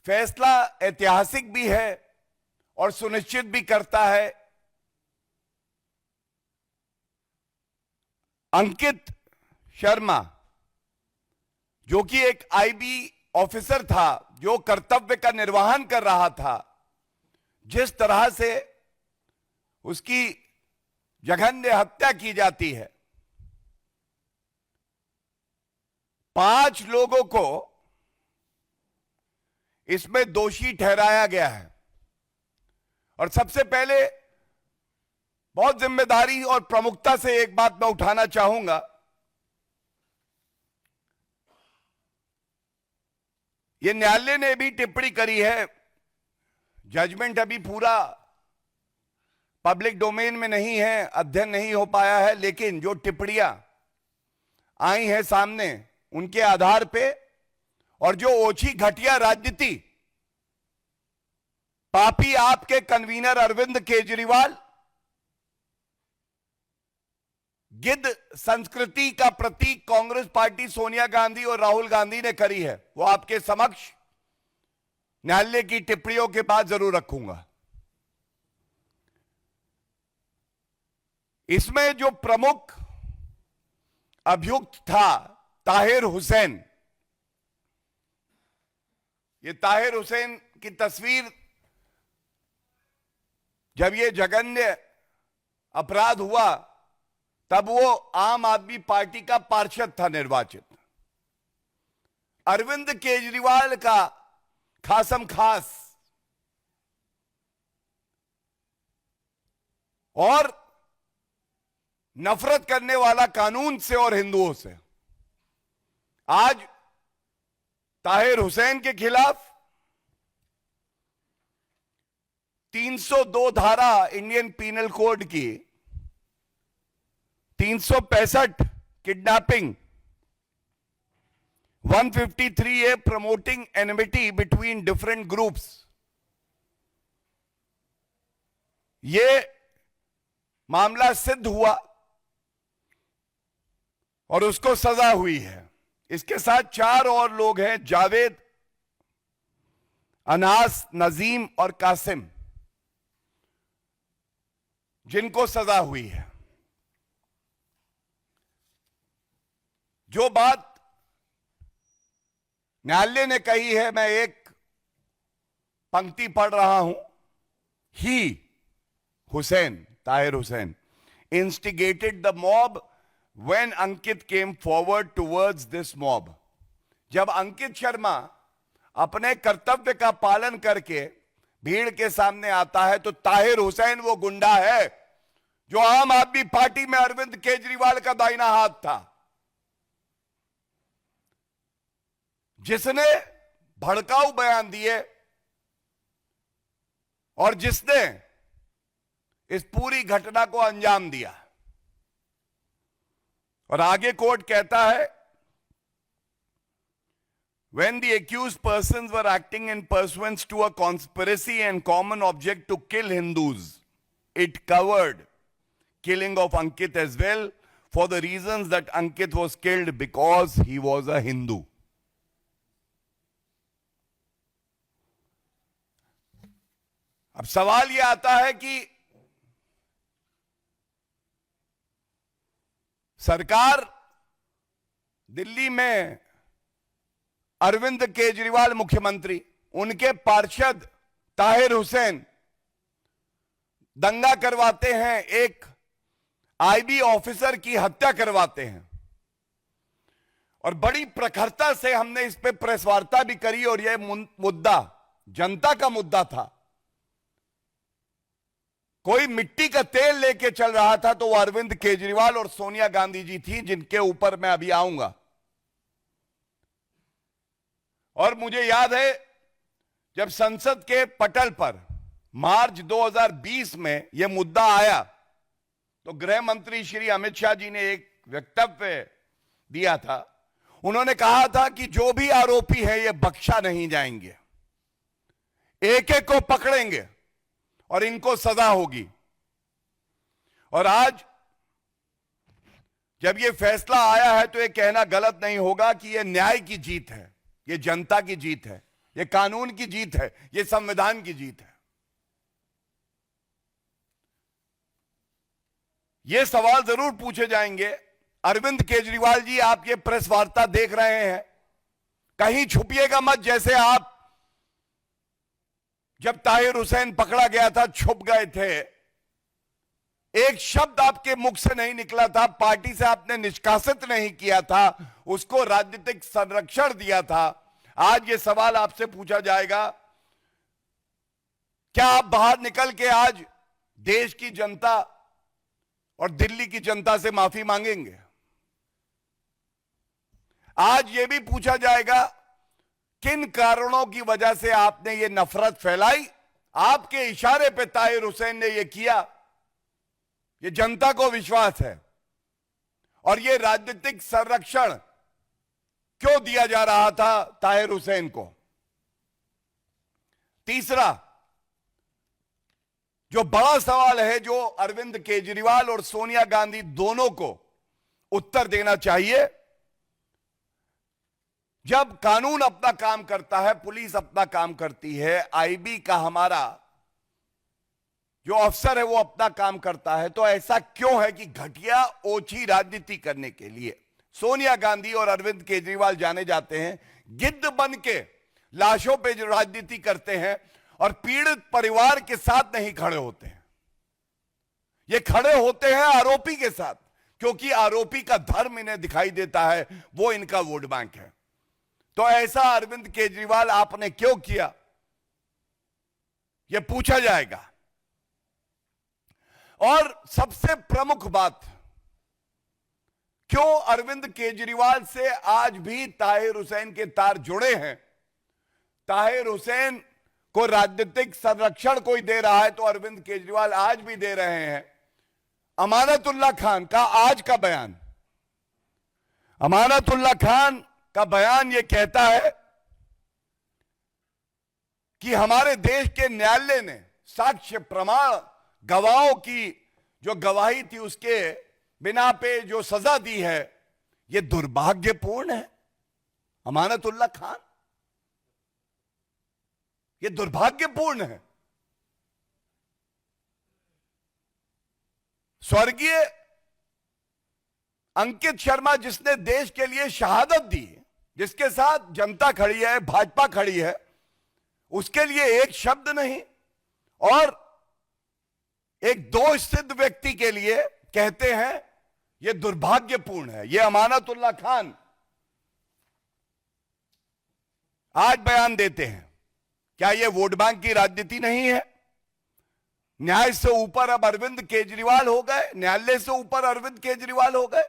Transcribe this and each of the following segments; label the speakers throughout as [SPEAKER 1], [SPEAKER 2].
[SPEAKER 1] फैसला ऐतिहासिक भी है और सुनिश्चित भी करता है अंकित शर्मा, जो कि एक आईबी ऑफिसर था, जो कर्तव्य का निर्वहन कर रहा था, जिस तरह से उसकी जघन्य हत्या की जाती है। 5 लोगों को इसमें दोषी ठहराया गया है। और सबसे पहले बहुत जिम्मेदारी और प्रमुखता से एक बात मैं उठाना चाहूंगा। यह न्यायालय ने भी टिप्पणी करी है, जजमेंट अभी पूरा पब्लिक डोमेन में नहीं है, अध्ययन नहीं हो पाया है, लेकिन जो टिप्पणियां आई हैं सामने उनके आधार पे और जो ओछी घटिया राजनीति पापी आपके कन्वीनर अरविंद केजरीवाल गिद्ध संस्कृति का प्रतीक कांग्रेस पार्टी सोनिया गांधी और राहुल गांधी ने करी है, वो आपके समक्ष न्यायालय की टिप्पणियों के बाद जरूर रखूंगा। इसमें जो प्रमुख अभियुक्त था ताहिर हुसैन, ये ताहिर हुसैन की तस्वीर, जब ये जघन्य अपराध हुआ तब वो आम आदमी पार्टी का पार्षद था निर्वाचित। अरविंद केजरीवाल का खासम खास और नफरत करने वाला कानून से और हिंदुओं से। आज ताहिर हुसैन के खिलाफ 302 धारा इंडियन पीनल कोड की, 365 kidnapping, 153A promoting enmity between different groups, यह मामला सिद्ध हुआ और उसको सजा हुई है। इसके साथ 4 और लोग हैं, जावेद, अनास, नजीम और कासिम, जिनको सजा हुई है। जो बात न्यायालय ने कही है, मैं एक पंक्ति पढ़ रहा हूं। ही, Hussain, Tahir Hussain, instigated the mob when Ankit came forward towards this mob। जब अंकित शर्मा अपने कर्तव्य का पालन करके भीड़ के सामने आता है तो ताहिर हुसैन वो गुंडा है जो आम आदमी पार्टी में अरविंद केजरीवाल का दाहिना हाथ था, जिसने भड़काऊ बयान दिए और जिसने इस पूरी घटना को अंजाम दिया। और आगे कोर्ट कहता है, when the accused persons were acting in pursuance to a conspiracy and common object to kill Hindus, it covered killing of Ankit as well, for the reasons that Ankit was killed because he was a Hindu। अब सवाल यह आता है कि सरकार दिल्ली में अरविंद केजरीवाल मुख्यमंत्री, उनके पार्षद ताहिर हुसैन दंगा करवाते हैं, एक आईबी ऑफिसर की हत्या करवाते हैं, और बड़ी प्रखरता से हमने इस पे प्रेस वार्ता भी करी और यह मुद्दा जनता का मुद्दा था। कोई मिट्टी का तेल लेके चल रहा था तो वो अरविंद केजरीवाल और सोनिया गांधी जी थी, जिनके ऊपर मैं अभी आऊंगा। और मुझे याद है जब संसद के पटल पर मार्च 2020 में यह मुद्दा आया तो गृह मंत्री श्री अमित शाह जी ने एक वक्तव्य दिया था। उन्होंने कहा था कि जो भी आरोपी है ये बख्शा नहीं जाएंगे, एक एक को पकड़ेंगे और इनको सजा होगी। और आज जब ये फैसला आया है तो ये कहना गलत नहीं होगा कि ये न्याय की जीत है, ये जनता की जीत है। ये कानून की जीत है, ये संविधान की जीत है। ये सवाल जरूर पूछे जाएंगे, अरविंद केजरीवाल जी आप ये प्रेस वार्ता देख रहे हैं, कहीं छुपिएगा मत, जैसे आप जब ताहिर हुसैन पकड़ा गया था छुप गए थे, एक शब्द आपके मुख से नहीं निकला था, पार्टी से आपने निष्कासित नहीं किया था, उसको राजनीतिक संरक्षण दिया था। आज ये सवाल आपसे पूछा जाएगा, क्या आप बाहर निकल के आज देश की जनता और दिल्ली की जनता से माफी मांगेंगे? आज यह भी पूछा जाएगा किन कारणों की वजह से आपने ये नफरत फैलाई, आपके इशारे पे ताहिर हुसैन ने ये किया, ये जनता को विश्वास है, और ये राजनीतिक संरक्षण क्यों दिया जा रहा था ताहिर हुसैन को? तीसरा जो बड़ा सवाल है, जो अरविंद केजरीवाल और सोनिया गांधी दोनों को उत्तर देना चाहिए, जब कानून अपना काम करता है, पुलिस अपना काम करती है, आईबी का हमारा जो अफसर है वो अपना काम करता है, तो ऐसा क्यों है कि घटिया ओछी राजनीति करने के लिए सोनिया गांधी और अरविंद केजरीवाल जाने जाते हैं, गिद्ध बन के लाशों पे जो राजनीति करते हैं और पीड़ित परिवार के साथ नहीं खड़े होते हैं। ये खड़े होते हैं आरोपी के साथ, क्योंकि आरोपी का धर्म इन्हें दिखाई देता है, वो इनका वोट बैंक है। तो ऐसा अरविंद केजरीवाल आपने क्यों किया, यह पूछा जाएगा। और सबसे प्रमुख बात, क्यों अरविंद केजरीवाल से आज भी ताहिर हुसैन के तार जुड़े हैं? ताहिर हुसैन को राजनीतिक संरक्षण कोई दे रहा है तो अरविंद केजरीवाल आज भी दे रहे हैं। अमानतुल्लाह खान का आज का बयान, अमानतुल्लाह खान का बयान यह कहता है कि हमारे देश के न्यायालय ने साक्ष्य प्रमाण गवाहों की जो गवाही थी उसके बिना पे जो सजा दी है, यह दुर्भाग्यपूर्ण है। अमानतुल्लाह खान, यह दुर्भाग्यपूर्ण है। स्वर्गीय अंकित शर्मा जिसने देश के लिए शहादत दी, जिसके साथ जनता खड़ी है, भाजपा खड़ी है, उसके लिए एक शब्द नहीं, और एक दोष सिद्ध व्यक्ति के लिए कहते हैं यह दुर्भाग्यपूर्ण है। यह अमानतुल्लाह खान आज बयान देते हैं। क्या यह वोट बैंक की राजनीति नहीं है? न्याय से ऊपर अब अरविंद केजरीवाल हो गए, न्यायालय से ऊपर अरविंद केजरीवाल हो गए।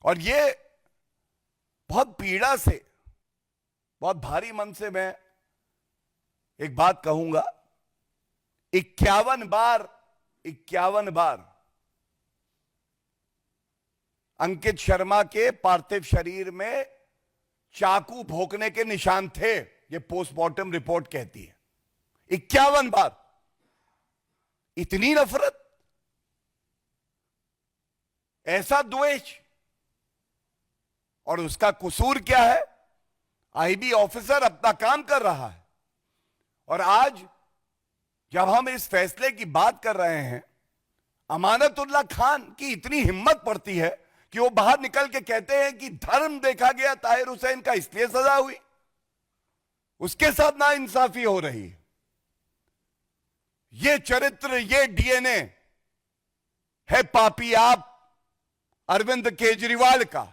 [SPEAKER 1] और ये बहुत पीड़ा से, बहुत भारी मन से मैं एक बात कहूंगा, 51 बार अंकित शर्मा के पार्थिव शरीर में चाकू भोंकने के निशान थे, ये पोस्टमार्टम रिपोर्ट कहती है। 51 बार। इतनी नफरत, ऐसा द्वेष, और उसका कसूर क्या है? आईबी ऑफिसर अपना काम कर रहा है। और आज जब हम इस फैसले की बात कर रहे हैं, अमानतुल्लाह खान की इतनी हिम्मत पड़ती है कि वो बाहर निकल के कहते हैं कि धर्म देखा गया ताहिर हुसैन का, इसलिए सजा हुई। उसके साथ नाइंसाफी हो रही है। ये चरित्र, ये डीएनए है पापी आप अरविंद केजरीवाल का।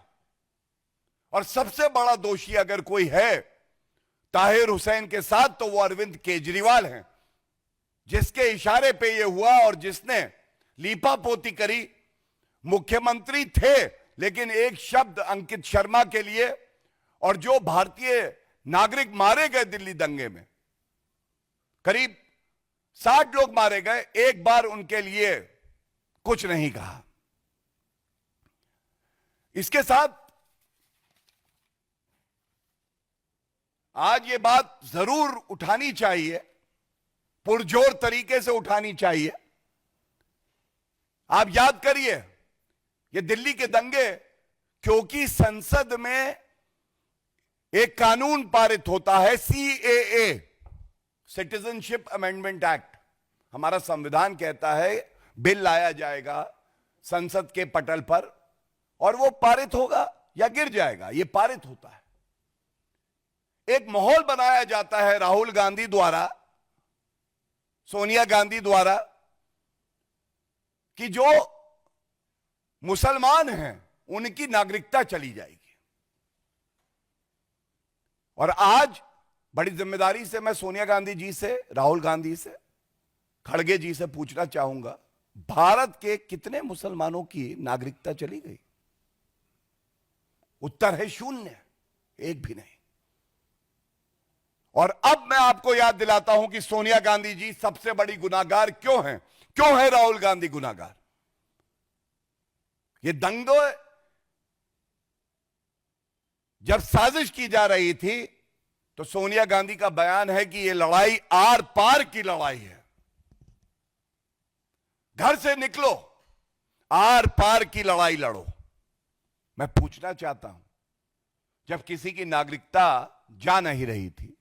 [SPEAKER 1] और सबसे बड़ा दोषी अगर कोई है ताहिर हुसैन के साथ, तो वो अरविंद केजरीवाल हैं, जिसके इशारे पे ये हुआ और जिसने लीपापोती करी। मुख्यमंत्री थे, लेकिन एक शब्द अंकित शर्मा के लिए, और जो भारतीय नागरिक मारे गए दिल्ली दंगे में, करीब 60 लोग मारे गए, एक बार उनके लिए कुछ नहीं कहा। इसके साथ आज ये बात जरूर उठानी चाहिए, पुरजोर तरीके से उठानी चाहिए। आप याद करिए, ये दिल्ली के दंगे क्योंकि संसद में एक कानून पारित होता है, सीएए, सिटीजनशिप अमेंडमेंट एक्ट। हमारा संविधान कहता है बिल लाया जाएगा संसद के पटल पर और वो पारित होगा या गिर जाएगा, ये पारित होता है। एक माहौल बनाया जाता है राहुल गांधी द्वारा, सोनिया गांधी द्वारा, कि जो मुसलमान हैं उनकी नागरिकता चली जाएगी। और आज बड़ी जिम्मेदारी से मैं सोनिया गांधी जी से, राहुल गांधी से, खड़गे जी से पूछना चाहूंगा, भारत के कितने मुसलमानों की नागरिकता चली गई? उत्तर है शून्य, एक भी नहीं। और अब मैं आपको याद दिलाता हूं कि सोनिया गांधी जी सबसे बड़ी गुनाहगार क्यों हैं, क्यों है राहुल गांधी गुनाहगार। ये दंगे जब साजिश की जा रही थी तो सोनिया गांधी का बयान है कि ये लड़ाई आर पार की लड़ाई है। घर से निकलो, आर पार की लड़ाई लड़ो। मैं पूछना चाहता हूं, जब किसी की नागरिकता जा नहीं रही थी,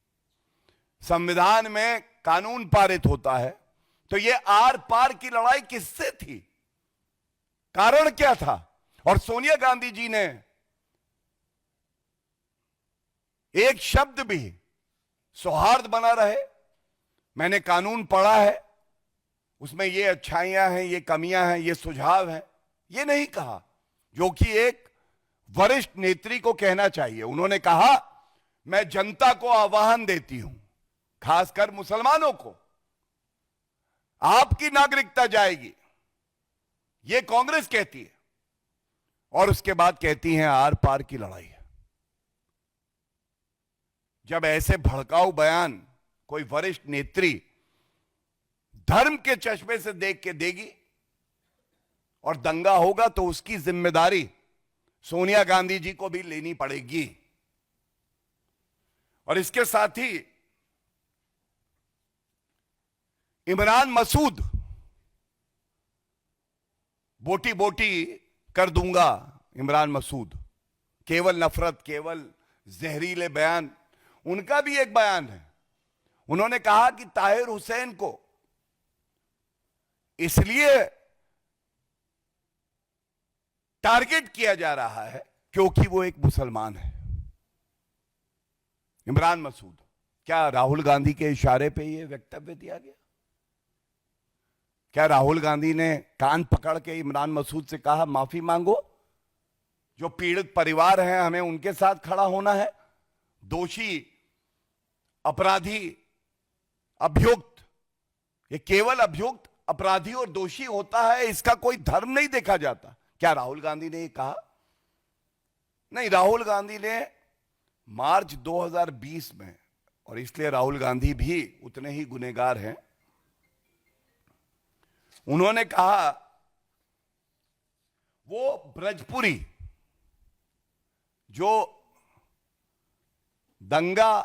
[SPEAKER 1] संविधान में कानून पारित होता है, तो ये आर पार की लड़ाई किससे थी? कारण क्या था? और सोनिया गांधी जी ने एक शब्द भी सौहार्द बना रहे, मैंने कानून पढ़ा है, उसमें ये अच्छाइयां हैं, ये कमियां हैं, ये सुझाव हैं, ये नहीं कहा, जो कि एक वरिष्ठ नेत्री को कहना चाहिए। उन्होंने कहा, मैं जनता को आह्वान देती हूं, खासकर मुसलमानों को, आपकी नागरिकता जाएगी, ये कांग्रेस कहती है, और उसके बाद कहती हैं आर पार की लड़ाई है। जब ऐसे भड़काऊ बयान कोई वरिष्ठ नेत्री धर्म के चश्मे से देख के देगी और दंगा होगा, तो उसकी जिम्मेदारी सोनिया गांधी जी को भी लेनी पड़ेगी। और इसके साथ ही इमरान मसूद, बोटी बोटी कर दूंगा इमरान मसूद, केवल नफरत, केवल जहरीले बयान, उनका भी एक बयान है। उन्होंने कहा कि ताहिर हुसैन को इसलिए टारगेट किया जा रहा है क्योंकि वो एक मुसलमान है। इमरान मसूद, क्या राहुल गांधी के इशारे पे ये वक्तव्य दिया गया? क्या राहुल गांधी ने कान पकड़ के इमरान मसूद से कहा माफी मांगो, जो पीड़ित परिवार हैं हमें उनके साथ खड़ा होना है, दोषी, अपराधी, अभियुक्त, ये केवल अभियुक्त, अपराधी और दोषी होता है, इसका कोई धर्म नहीं देखा जाता? क्या राहुल गांधी ने ये कहा? नहीं, राहुल गांधी ने मार्च 2020 में, और इसलिए राहुल गांधी भी उतने ही गुनहगार हैं, उन्होंने कहा वो ब्रजपुरी जो दंगा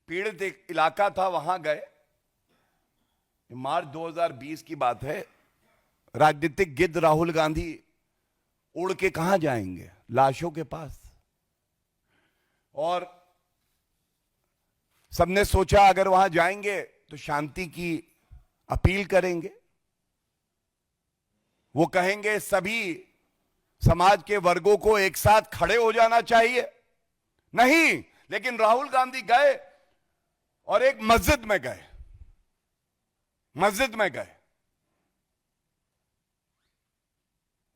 [SPEAKER 1] पीड़ित एक इलाका था, वहां गए। मार्च 2020 की बात है। राजनीतिक गिद्ध राहुल गांधी उड़ के कहां जाएंगे? लाशों के पास। और सबने सोचा अगर वहां जाएंगे तो शांति की अपील करेंगे, वो कहेंगे सभी समाज के वर्गों को एक साथ खड़े हो जाना चाहिए। नहीं, लेकिन राहुल गांधी गए और एक मस्जिद में गए, मस्जिद में गए।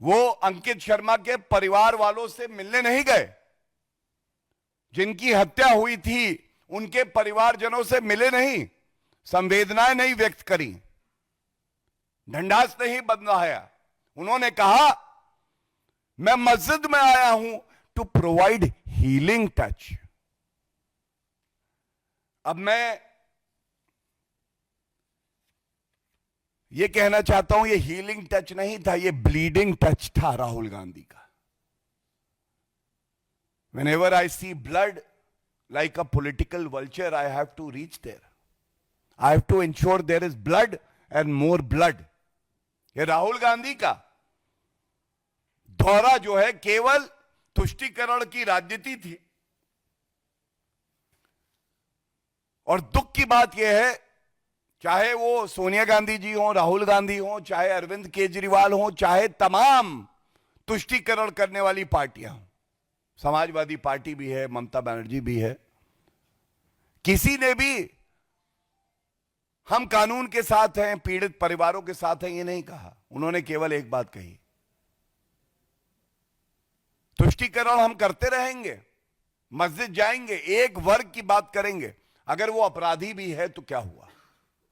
[SPEAKER 1] वो अंकित शर्मा के परिवार वालों से मिलने नहीं गए, जिनकी हत्या हुई थी उनके परिवारजनों से मिले नहीं, संवेदनाएं नहीं व्यक्त करी, ढंढास नहीं बंधाया। उन्होंने कहा मैं मस्जिद में आया हूं टू प्रोवाइड हीलिंग टच। अब मैं ये कहना चाहता हूं, ये हीलिंग टच नहीं था, ये ब्लीडिंग टच था राहुल गांधी का। Whenever I see blood like a political vulture, I have to reach there. I have to ensure there is blood and more blood. ये राहुल गांधी का दौरा जो है केवल तुष्टीकरण की राजनीति थी, और दुख की बात यह है, चाहे वो सोनिया गांधी जी हो, राहुल गांधी हो, चाहे अरविंद केजरीवाल हो, चाहे तमाम तुष्टीकरण करने वाली पार्टियां हो, समाजवादी पार्टी भी है, ममता बनर्जी भी है, किसी ने भी हम कानून के साथ हैं, पीड़ित परिवारों के साथ हैं, ये नहीं कहा। उन्होंने केवल एक बात कही, तुष्टीकरण हम करते रहेंगे, मस्जिद जाएंगे, एक वर्ग की बात करेंगे, अगर वो अपराधी भी है तो क्या हुआ।